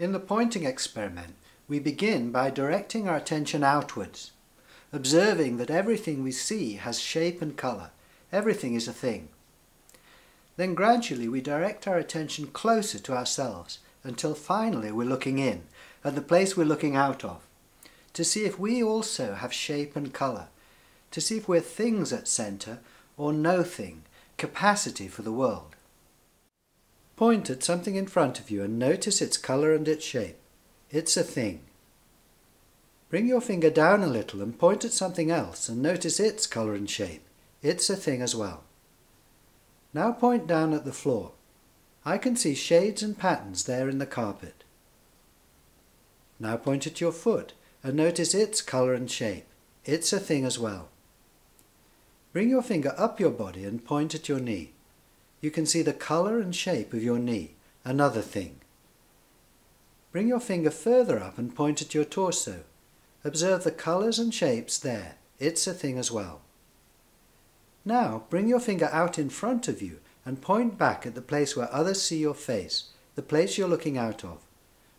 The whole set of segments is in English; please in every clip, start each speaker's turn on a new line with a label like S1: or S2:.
S1: In the pointing experiment, we begin by directing our attention outwards, observing that everything we see has shape and colour. Everything is a thing. Then gradually we direct our attention closer to ourselves until finally we're looking in, at the place we're looking out of, to see if we also have shape and colour, to see if we're things at centre or no thing, capacity for the world. Point at something in front of you and notice its colour and its shape. It's a thing. Bring your finger down a little and point at something else and notice its colour and shape. It's a thing as well. Now point down at the floor. I can see shades and patterns there in the carpet. Now point at your foot and notice its colour and shape. It's a thing as well. Bring your finger up your body and point at your knee. You can see the colour and shape of your knee, another thing. Bring your finger further up and point at your torso. Observe the colours and shapes there. It's a thing as well. Now bring your finger out in front of you and point back at the place where others see your face, the place you're looking out of.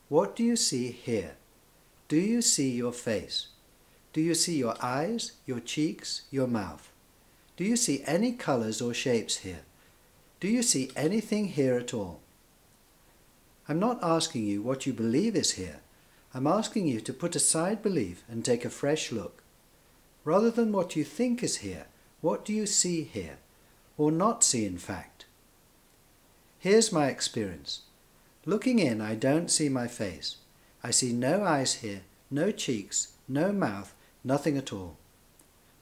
S1: What do you see here? Do you see your face? Do you see your eyes, your cheeks, your mouth? Do you see any colours or shapes here? Do you see anything here at all? I'm not asking you what you believe is here. I'm asking you to put aside belief and take a fresh look. Rather than what you think is here, what do you see here? Or not see, in fact? Here's my experience. Looking in, I don't see my face. I see no eyes here, no cheeks, no mouth, nothing at all.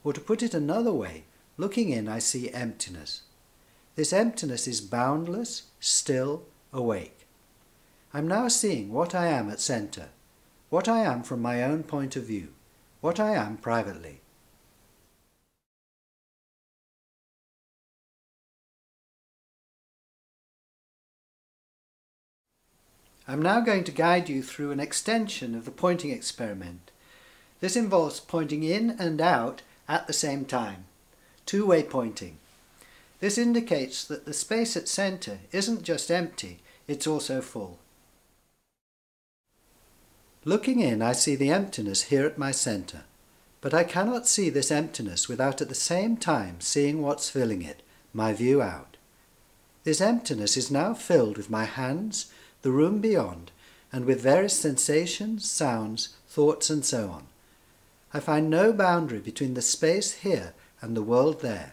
S1: Or to put it another way, looking in, I see emptiness. This emptiness is boundless, still, awake. I'm now seeing what I am at centre, what I am from my own point of view, what I am privately. I'm now going to guide you through an extension of the pointing experiment. This involves pointing in and out at the same time, two-way pointing. This indicates that the space at centre isn't just empty, it's also full. Looking in, I see the emptiness here at my centre, but I cannot see this emptiness without at the same time seeing what's filling it, my view out. This emptiness is now filled with my hands, the room beyond, and with various sensations, sounds, thoughts and so on. I find no boundary between the space here and the world there.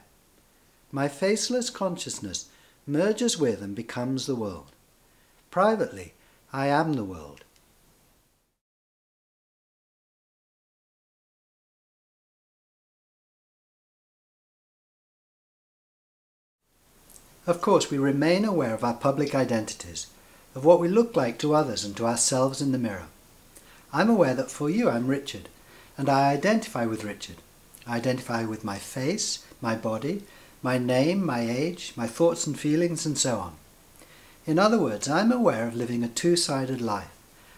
S1: My faceless consciousness merges with and becomes the world. Privately, I am the world. Of course, we remain aware of our public identities, of what we look like to others and to ourselves in the mirror. I'm aware that for you I'm Richard, and I identify with Richard. I identify with my face, my body, my name, my age, my thoughts and feelings, and so on. In other words, I'm aware of living a two-sided life.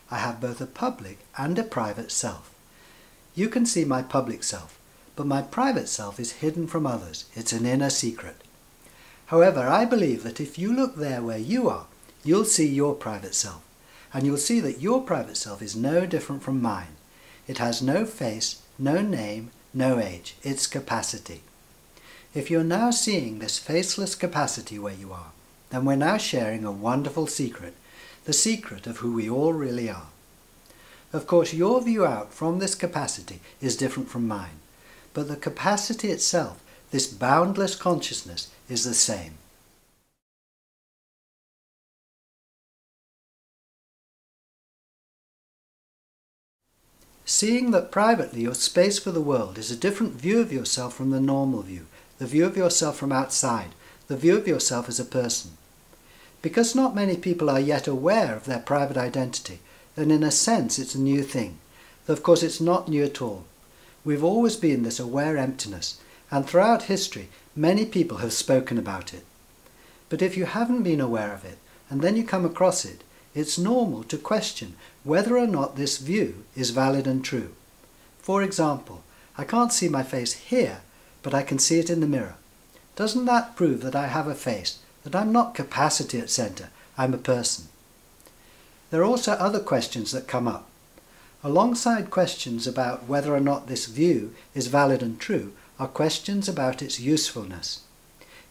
S1: I have both a public and a private self. You can see my public self, but my private self is hidden from others. It's an inner secret. However, I believe that if you look there where you are, you'll see your private self, and you'll see that your private self is no different from mine. It has no face, no name, no age. It's capacity. If you're now seeing this faceless capacity where you are, then we're now sharing a wonderful secret, the secret of who we all really are. Of course, your view out from this capacity is different from mine, but the capacity itself, this boundless consciousness, is the same. Seeing that privately your space for the world is a different view of yourself from the normal view, the view of yourself from outside, the view of yourself as a person. Because not many people are yet aware of their private identity, then in a sense it's a new thing. Though of course it's not new at all. We've always been this aware emptiness, and throughout history many people have spoken about it. But if you haven't been aware of it, and then you come across it, it's normal to question whether or not this view is valid and true. For example, I can't see my face here, but I can see it in the mirror. Doesn't that prove that I have a face, that I'm not capacity at centre, I'm a person? There are also other questions that come up. Alongside questions about whether or not this view is valid and true are questions about its usefulness.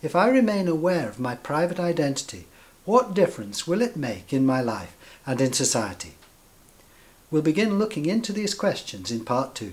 S1: If I remain aware of my private identity, what difference will it make in my life and in society? We'll begin looking into these questions in part 2.